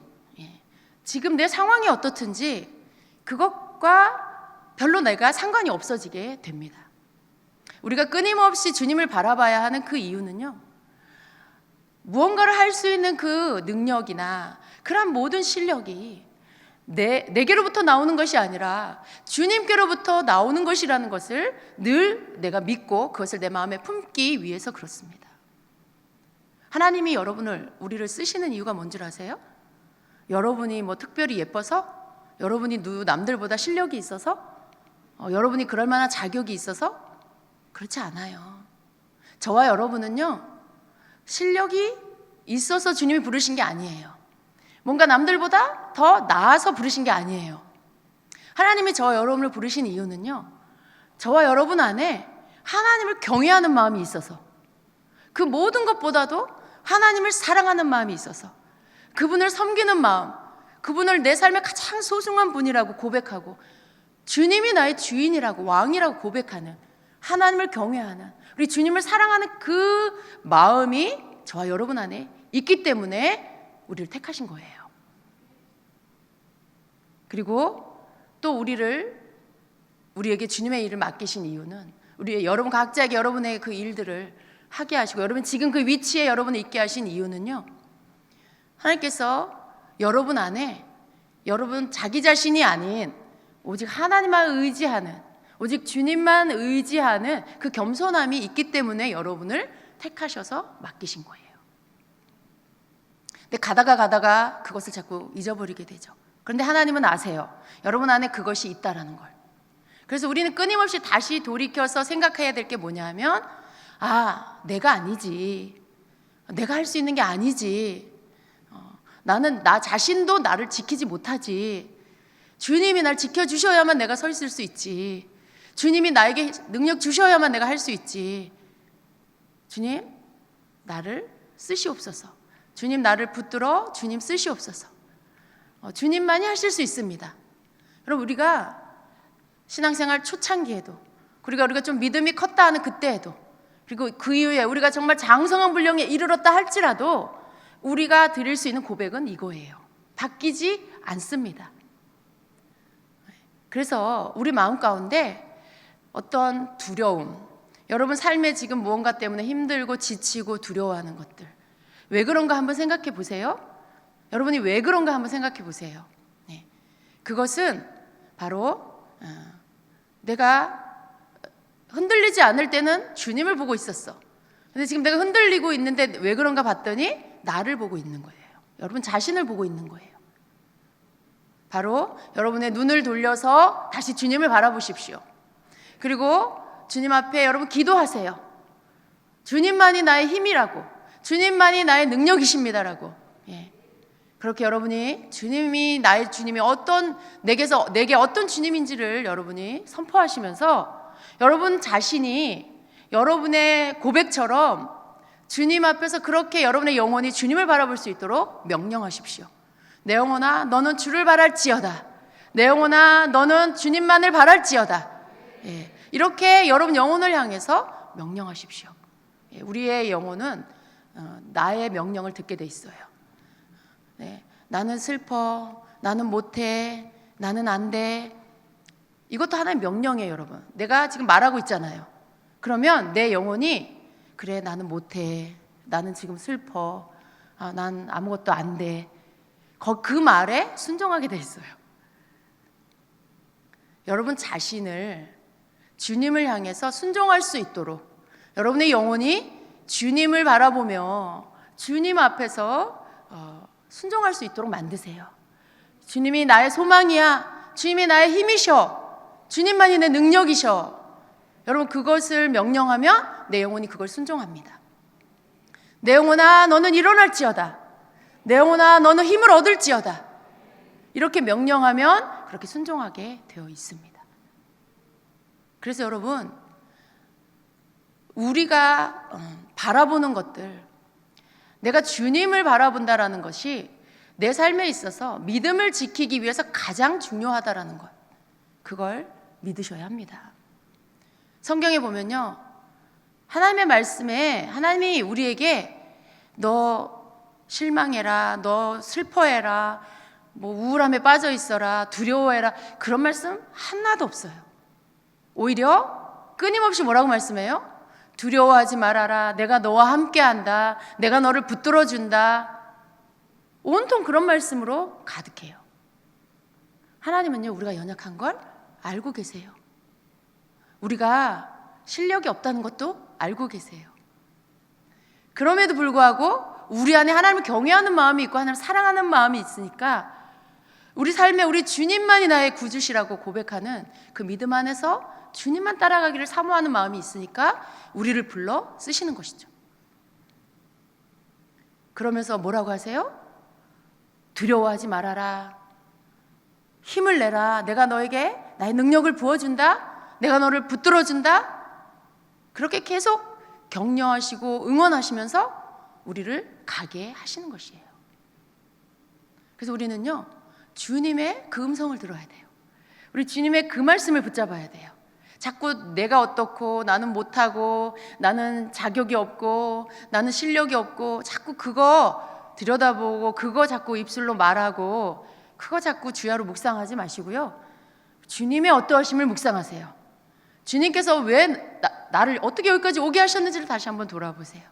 지금 내 상황이 어떻든지 그것과 별로 내가 상관이 없어지게 됩니다. 우리가 끊임없이 주님을 바라봐야 하는 그 이유는요, 무언가를 할 수 있는 그 능력이나 그런 모든 실력이 내게로부터 나오는 것이 아니라 주님께로부터 나오는 것이라는 것을 늘 내가 믿고 그것을 내 마음에 품기 위해서 그렇습니다. 하나님이 우리를 쓰시는 이유가 뭔 줄 아세요? 여러분이 뭐 특별히 예뻐서? 여러분이 남들보다 실력이 있어서? 여러분이 그럴 만한 자격이 있어서? 그렇지 않아요. 저와 여러분은요, 실력이 있어서 주님이 부르신 게 아니에요. 뭔가 남들보다 더 나아서 부르신 게 아니에요. 하나님이 저와 여러분을 부르신 이유는요, 저와 여러분 안에 하나님을 경외하는 마음이 있어서, 그 모든 것보다도 하나님을 사랑하는 마음이 있어서, 그분을 섬기는 마음, 그분을 내 삶의 가장 소중한 분이라고 고백하고, 주님이 나의 주인이라고, 왕이라고 고백하는, 하나님을 경외하는, 우리 주님을 사랑하는 그 마음이 저와 여러분 안에 있기 때문에 우리를 택하신 거예요. 그리고 또 우리에게 주님의 일을 맡기신 이유는, 우리 여러분 각자에게 여러분의 그 일들을 하게 하시고, 여러분 지금 그 위치에 여러분을 있게 하신 이유는요, 하나님께서 여러분 안에 여러분 자기 자신이 아닌 오직 하나님만 의지하는, 오직 주님만 의지하는 그 겸손함이 있기 때문에 여러분을 택하셔서 맡기신 거예요. 근데 가다가 그것을 자꾸 잊어버리게 되죠. 그런데 하나님은 아세요. 여러분 안에 그것이 있다라는 걸. 그래서 우리는 끊임없이 다시 돌이켜서 생각해야 될 게 뭐냐 하면, 내가 아니지, 내가 할 수 있는 게 아니지, 나는 나 자신도 나를 지키지 못하지, 주님이 날 지켜주셔야만 내가 서 있을 수 있지, 주님이 나에게 능력 주셔야만 내가 할 수 있지, 주님 나를 쓰시옵소서, 주님 나를 붙들어 주님 쓰시옵소서, 주님만이 하실 수 있습니다. 여러분, 우리가 신앙생활 초창기에도, 우리가 좀 믿음이 컸다 하는 그때에도, 그리고 그 이후에 우리가 정말 장성한 분량에 이르렀다 할지라도 우리가 드릴 수 있는 고백은 이거예요. 바뀌지 않습니다. 그래서 우리 마음 가운데 어떤 두려움, 여러분 삶에 지금 무언가 때문에 힘들고 지치고 두려워하는 것들, 왜 그런가 한번 생각해 보세요. 여러분이 왜 그런가 한번 생각해 보세요. 그것은 바로 내가 흔들리지 않을 때는 주님을 보고 있었어. 근데 지금 내가 흔들리고 있는데 왜 그런가 봤더니 나를 보고 있는 거예요. 여러분 자신을 보고 있는 거예요. 바로 여러분의 눈을 돌려서 다시 주님을 바라보십시오. 그리고 주님 앞에 여러분 기도하세요. 주님만이 나의 힘이라고, 주님만이 나의 능력이십니다라고. 그렇게 여러분이 주님이 나의 주님이 내게 어떤 주님인지를 여러분이 선포하시면서 여러분 자신이 여러분의 고백처럼 주님 앞에서 그렇게 여러분의 영혼이 주님을 바라볼 수 있도록 명령하십시오. 내 영혼아 너는 주를 바랄지어다. 내 영혼아 너는 주님만을 바랄지어다. 이렇게 여러분 영혼을 향해서 명령하십시오. 우리의 영혼은 나의 명령을 듣게 돼 있어요. 나는 슬퍼, 나는 못해, 나는 안 돼. 이것도 하나의 명령이에요, 여러분. 내가 지금 말하고 있잖아요. 그러면 내 영혼이 그래, 나는 못해, 나는 지금 슬퍼, 난 아무것도 안 돼. 그 말에 순종하게 돼 있어요. 여러분 자신을 주님을 향해서 순종할 수 있도록 여러분의 영혼이 주님을 바라보며 주님 앞에서 순종할 수 있도록 만드세요. 주님이 나의 소망이야, 주님이 나의 힘이셔, 주님만이 내 능력이셔. 여러분 그것을 명령하면 내 영혼이 그걸 순종합니다. 내 영혼아 너는 일어날지어다, 내 영혼아 너는 힘을 얻을지어다. 이렇게 명령하면 그렇게 순종하게 되어 있습니다. 그래서 여러분 우리가 바라보는 것들, 내가 주님을 바라본다라는 것이 내 삶에 있어서 믿음을 지키기 위해서 가장 중요하다라는 것, 그걸 믿으셔야 합니다. 성경에 보면요, 하나님의 말씀에 하나님이 우리에게 너 실망해라, 너 슬퍼해라, 뭐 우울함에 빠져 있어라, 두려워해라, 그런 말씀 하나도 없어요. 오히려 끊임없이 뭐라고 말씀해요? 두려워하지 말아라, 내가 너와 함께한다, 내가 너를 붙들어준다. 온통 그런 말씀으로 가득해요. 하나님은요, 우리가 연약한 걸 알고 계세요. 우리가 실력이 없다는 것도 알고 계세요. 그럼에도 불구하고 우리 안에 하나님을 경외하는 마음이 있고 하나님을 사랑하는 마음이 있으니까 우리 삶에 우리 주님만이 나의 구주시라고 고백하는 그 믿음 안에서 주님만 따라가기를 사모하는 마음이 있으니까 우리를 불러 쓰시는 것이죠. 그러면서 뭐라고 하세요? 두려워하지 말아라. 힘을 내라. 내가 너에게 나의 능력을 부어준다. 내가 너를 붙들어준다. 그렇게 계속 격려하시고 응원하시면서 우리를 가게 하시는 것이에요. 그래서 우리는요, 주님의 그 음성을 들어야 돼요. 우리 주님의 그 말씀을 붙잡아야 돼요. 자꾸 내가 어떻고 나는 못하고 나는 자격이 없고 나는 실력이 없고 자꾸 그거 들여다보고 그거 자꾸 입술로 말하고 그거 자꾸 주야로 묵상하지 마시고요, 주님의 어떠하심을 묵상하세요. 주님께서 왜 나를 어떻게 여기까지 오게 하셨는지를 다시 한번 돌아보세요.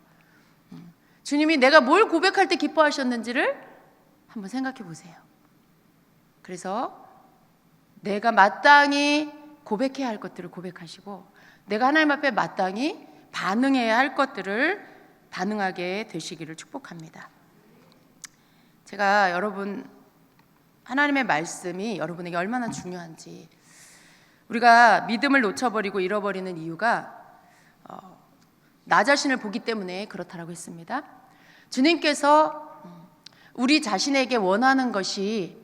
주님이 내가 뭘 고백할 때 기뻐하셨는지를 한번 생각해 보세요. 그래서 내가 마땅히 고백해야 할 것들을 고백하시고 내가 하나님 앞에 마땅히 반응해야 할 것들을 반응하게 되시기를 축복합니다. 제가 여러분, 하나님의 말씀이 여러분에게 얼마나 중요한지, 우리가 믿음을 놓쳐버리고 잃어버리는 이유가 나 자신을 보기 때문에 그렇다라고 했습니다. 주님께서 우리 자신에게 원하는 것이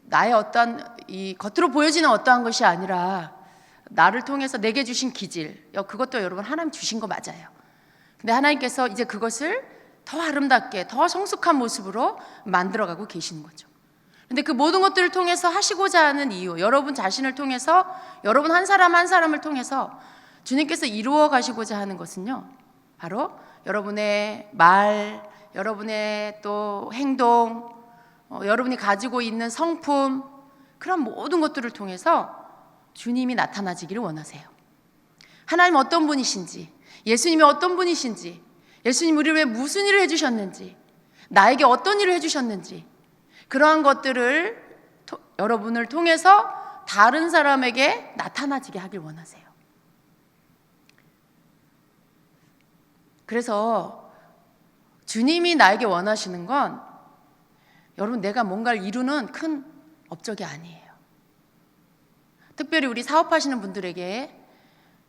나의 어떠한 이 겉으로 보여지는 어떠한 것이 아니라 나를 통해서 내게 주신 기질, 그것도 여러분 하나님 주신 거 맞아요. 근데 하나님께서 이제 그것을 더 아름답게 더 성숙한 모습으로 만들어가고 계시는 거죠. 근데 그 모든 것들을 통해서 하시고자 하는 이유, 여러분 자신을 통해서, 여러분 한 사람 한 사람을 통해서 주님께서 이루어 가시고자 하는 것은요, 바로 여러분의 말, 여러분의 또 행동, 여러분이 가지고 있는 성품, 그런 모든 것들을 통해서 주님이 나타나지기를 원하세요. 하나님 어떤 분이신지, 예수님이 어떤 분이신지, 예수님 우리를 왜 무슨 일을 해주셨는지, 나에게 어떤 일을 해주셨는지, 그러한 것들을 여러분을 통해서 다른 사람에게 나타나지게 하길 원하세요. 그래서 주님이 나에게 원하시는 건 여러분 내가 뭔가를 이루는 큰 업적이 아니에요. 특별히 우리 사업하시는 분들에게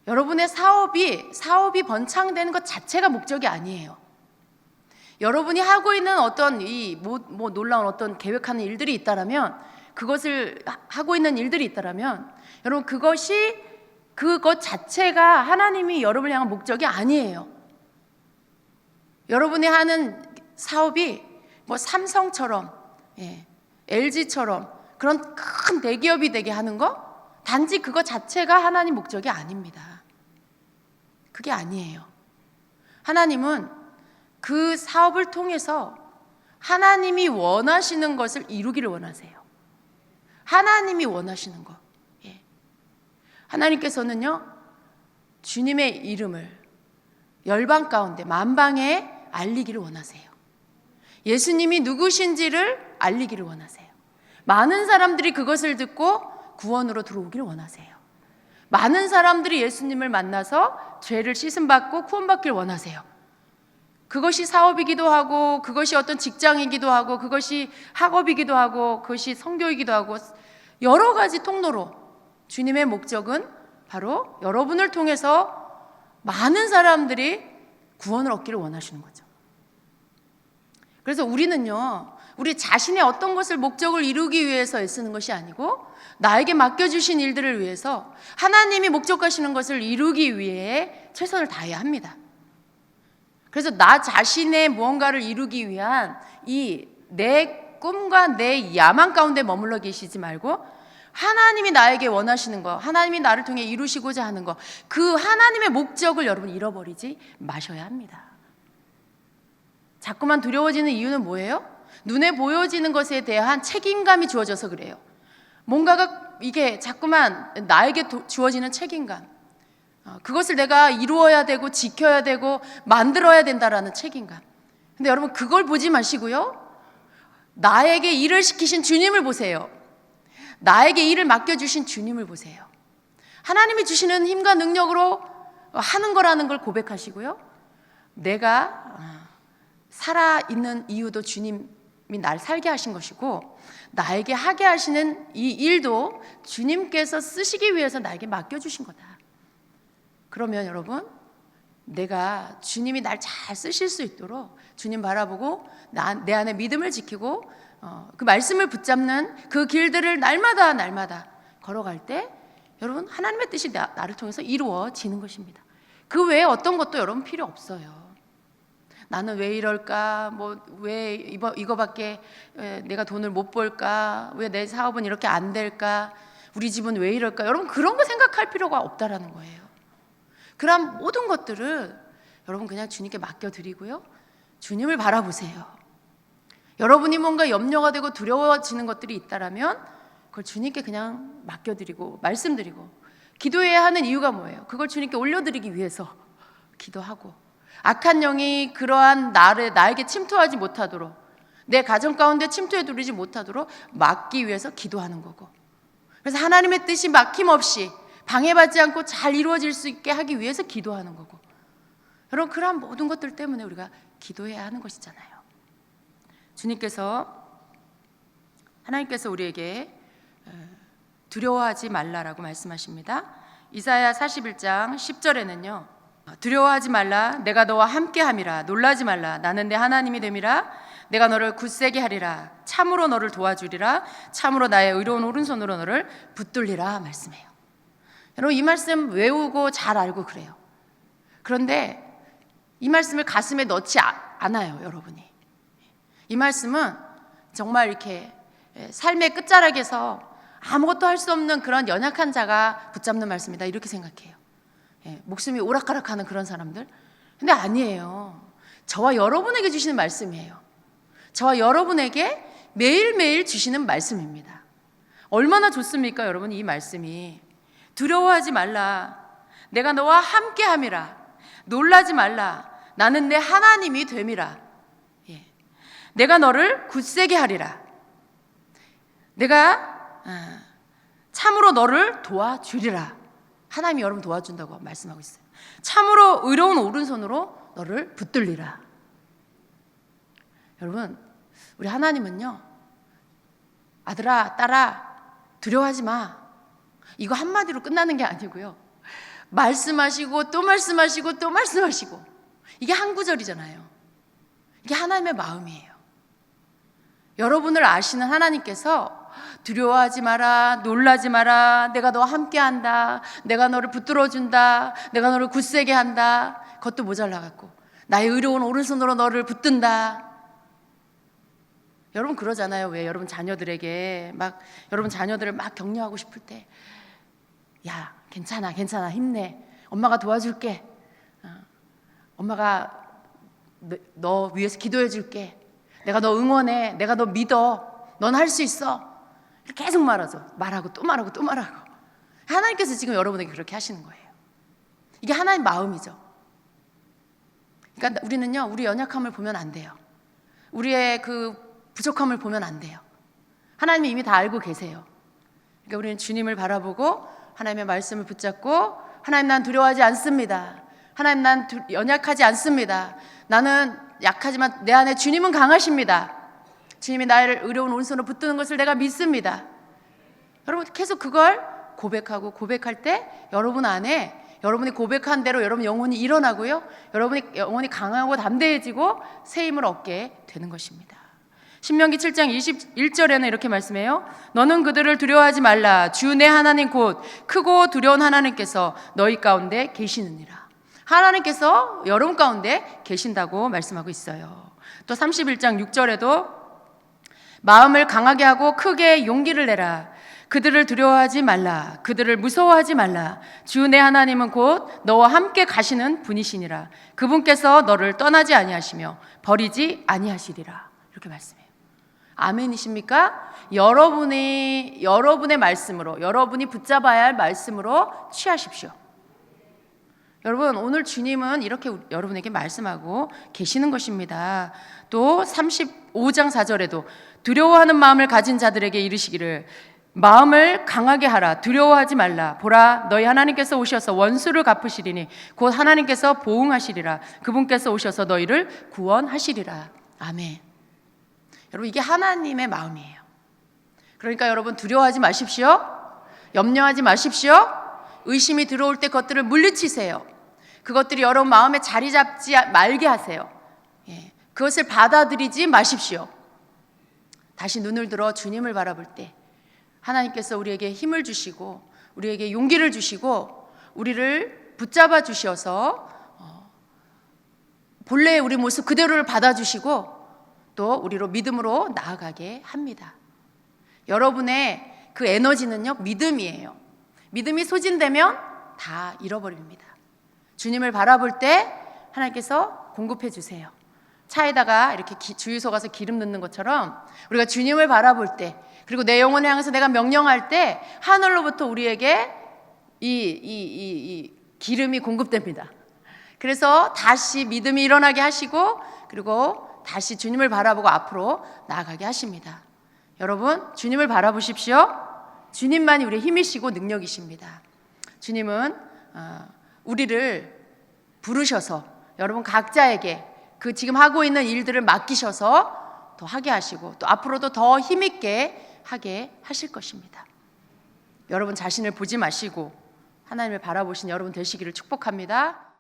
여러분의 사업이 번창되는 것 자체가 목적이 아니에요. 여러분이 하고 있는 어떤 놀라운 어떤 계획하는 일들이 있다라면, 그것을 하고 있는 일들이 있다라면, 여러분 그것 자체가 하나님이 여러분을 향한 목적이 아니에요. 여러분이 하는 사업이 삼성처럼, LG처럼 그런 큰 대기업이 되게 하는 거, 단지 그것 자체가 하나님 목적이 아닙니다. 그게 아니에요. 하나님은 그 사업을 통해서 하나님이 원하시는 것을 이루기를 원하세요. 하나님이 원하시는 것. 하나님께서는요, 주님의 이름을 열방 가운데 만방에 알리기를 원하세요. 예수님이 누구신지를 알리기를 원하세요. 많은 사람들이 그것을 듣고 구원으로 들어오기를 원하세요. 많은 사람들이 예수님을 만나서 죄를 씻음받고 구원받기를 원하세요. 그것이 사업이기도 하고, 그것이 어떤 직장이기도 하고, 그것이 학업이기도 하고, 그것이 선교이기도 하고, 여러 가지 통로로 주님의 목적은 바로 여러분을 통해서 많은 사람들이 구원을 얻기를 원하시는 거죠. 그래서 우리는요, 우리 자신의 어떤 것을 목적을 이루기 위해서 애쓰는 것이 아니고 나에게 맡겨주신 일들을 위해서 하나님이 목적하시는 것을 이루기 위해 최선을 다해야 합니다. 그래서 나 자신의 무언가를 이루기 위한 이 내 꿈과 내 야망 가운데 머물러 계시지 말고 하나님이 나에게 원하시는 거, 하나님이 나를 통해 이루시고자 하는 거, 그 하나님의 목적을 여러분 잃어버리지 마셔야 합니다. 자꾸만 두려워지는 이유는 뭐예요? 눈에 보여지는 것에 대한 책임감이 주어져서 그래요. 뭔가가 이게 자꾸만 나에게 주어지는 책임감, 그것을 내가 이루어야 되고 지켜야 되고 만들어야 된다라는 책임감. 근데 여러분 그걸 보지 마시고요, 나에게 일을 시키신 주님을 보세요. 나에게 일을 맡겨주신 주님을 보세요. 하나님이 주시는 힘과 능력으로 하는 거라는 걸 고백하시고요, 내가 살아있는 이유도 주님이 날 살게 하신 것이고 나에게 하게 하시는 이 일도 주님께서 쓰시기 위해서 나에게 맡겨주신 거다. 그러면 여러분, 내가 주님이 날 잘 쓰실 수 있도록 주님 바라보고 내 안에 믿음을 지키고 그 말씀을 붙잡는 그 길들을 날마다 걸어갈 때 여러분, 하나님의 뜻이 나를 통해서 이루어지는 것입니다. 그 외에 어떤 것도 여러분 필요 없어요. 나는 왜 이럴까? 왜 이거밖에 내가 돈을 못 벌까? 왜 내 사업은 이렇게 안 될까? 우리 집은 왜 이럴까? 여러분, 그런 거 생각할 필요가 없다라는 거예요. 그럼 모든 것들을 여러분 그냥 주님께 맡겨드리고요, 주님을 바라보세요. 여러분이 뭔가 염려가 되고 두려워지는 것들이 있다라면 그걸 주님께 그냥 맡겨드리고 말씀드리고, 기도해야 하는 이유가 뭐예요? 그걸 주님께 올려드리기 위해서 기도하고, 악한 영이 그러한 나에게 침투하지 못하도록, 내 가정 가운데 침투해 들이지 못하도록 막기 위해서 기도하는 거고, 그래서 하나님의 뜻이 막힘없이 방해받지 않고 잘 이루어질 수 있게 하기 위해서 기도하는 거고, 여러분, 그러한 모든 것들 때문에 우리가 기도해야 하는 것이잖아요. 하나님께서 우리에게 두려워하지 말라라고 말씀하십니다. 이사야 41장 10절에는요, 두려워하지 말라, 내가 너와 함께함이라. 놀라지 말라, 나는 내 하나님이 됨이라. 내가 너를 굳세게 하리라. 참으로 너를 도와주리라. 참으로 나의 의로운 오른손으로 너를 붙들리라 말씀해요. 여러분, 이 말씀 외우고 잘 알고 그래요. 그런데 이 말씀을 가슴에 넣지 않아요, 여러분이. 이 말씀은 정말 이렇게 삶의 끝자락에서 아무것도 할 수 없는 그런 연약한 자가 붙잡는 말씀이다, 이렇게 생각해요. 목숨이 오락가락하는 그런 사람들. 근데 아니에요. 저와 여러분에게 주시는 말씀이에요. 저와 여러분에게 매일매일 주시는 말씀입니다. 얼마나 좋습니까, 여러분? 이 말씀이 두려워하지 말라, 내가 너와 함께함이라. 놀라지 말라, 나는 내 하나님이 됨이라. 내가 너를 굳세게 하리라. 내가 참으로 너를 도와주리라. 하나님이 여러분 도와준다고 말씀하고 있어요. 참으로 의로운 오른손으로 너를 붙들리라. 여러분, 우리 하나님은요, 아들아, 딸아, 두려워하지 마, 이거 한마디로 끝나는 게 아니고요, 말씀하시고 또 말씀하시고 또 말씀하시고, 이게 한 구절이잖아요. 이게 하나님의 마음이에요. 여러분을 아시는 하나님께서 두려워하지 마라, 놀라지 마라, 내가 너와 함께한다, 내가 너를 붙들어준다, 내가 너를 굳세게 한다, 그것도 모자라갖고 나의 의로운 오른손으로 너를 붙든다. 여러분 그러잖아요. 왜 여러분 자녀들에게 여러분 자녀들을 막 격려하고 싶을 때, 야, 괜찮아, 힘내, 엄마가 도와줄게, 엄마가 너 위해서 기도해 줄게, 내가 너 응원해, 내가 너 믿어, 넌 할 수 있어, 계속 말하고 또 말하고. 하나님께서 지금 여러분에게 그렇게 하시는 거예요. 이게 하나님 마음이죠. 그러니까 우리는요, 우리 연약함을 보면 안 돼요. 우리의 그 부족함을 보면 안 돼요. 하나님이 이미 다 알고 계세요. 그러니까 우리는 주님을 바라보고 하나님의 말씀을 붙잡고, 하나님, 난 두려워하지 않습니다. 하나님, 난 연약하지 않습니다. 나는 약하지만 내 안에 주님은 강하십니다. 주님이 나를 의로운 오른손으로 붙드는 것을 내가 믿습니다. 여러분 계속 그걸 고백할 때 여러분 안에, 여러분이 고백한 대로 여러분 영혼이 일어나고요, 여러분이 영혼이 강하고 담대해지고 새 힘을 얻게 되는 것입니다. 신명기 7장 21절에는 이렇게 말씀해요. 너는 그들을 두려워하지 말라. 주 내 하나님 곧 크고 두려운 하나님께서 너희 가운데 계시느니라. 하나님께서 여러분 가운데 계신다고 말씀하고 있어요. 또 31장 6절에도 마음을 강하게 하고 크게 용기를 내라. 그들을 두려워하지 말라. 그들을 무서워하지 말라. 주 내 하나님은 곧 너와 함께 가시는 분이시니라. 그분께서 너를 떠나지 아니하시며 버리지 아니하시리라. 이렇게 말씀해요. 아멘이십니까? 여러분의 말씀으로, 여러분이 붙잡아야 할 말씀으로 취하십시오. 여러분, 오늘 주님은 이렇게 여러분에게 말씀하고 계시는 것입니다. 또 35장 4절에도 두려워하는 마음을 가진 자들에게 이르시기를 마음을 강하게 하라. 두려워하지 말라. 보라, 너희 하나님께서 오셔서 원수를 갚으시리니 곧 하나님께서 보응하시리라. 그분께서 오셔서 너희를 구원하시리라. 아멘. 여러분, 이게 하나님의 마음이에요. 그러니까 여러분, 두려워하지 마십시오. 염려하지 마십시오. 의심이 들어올 때 그것들을 물리치세요. 그것들이 여러분 마음에 자리 잡지 말게 하세요. 그것을 받아들이지 마십시오. 다시 눈을 들어 주님을 바라볼 때 하나님께서 우리에게 힘을 주시고 우리에게 용기를 주시고 우리를 붙잡아 주셔서 본래의 우리 모습 그대로를 받아주시고 또 우리로 믿음으로 나아가게 합니다. 여러분의 그 에너지는요, 믿음이에요. 믿음이 소진되면 다 잃어버립니다. 주님을 바라볼 때 하나님께서 공급해 주세요. 차에다가 이렇게 주유소 가서 기름 넣는 것처럼 우리가 주님을 바라볼 때, 그리고 내 영혼을 향해서 내가 명령할 때 하늘로부터 우리에게 이 기름이 공급됩니다. 그래서 다시 믿음이 일어나게 하시고 그리고 다시 주님을 바라보고 앞으로 나아가게 하십니다. 여러분, 주님을 바라보십시오. 주님만이 우리의 힘이시고 능력이십니다. 주님은 우리를 부르셔서 여러분 각자에게 그 지금 하고 있는 일들을 맡기셔서 더 하게 하시고 또 앞으로도 더 힘있게 하게 하실 것입니다. 여러분 자신을 보지 마시고 하나님을 바라보신 여러분 되시기를 축복합니다.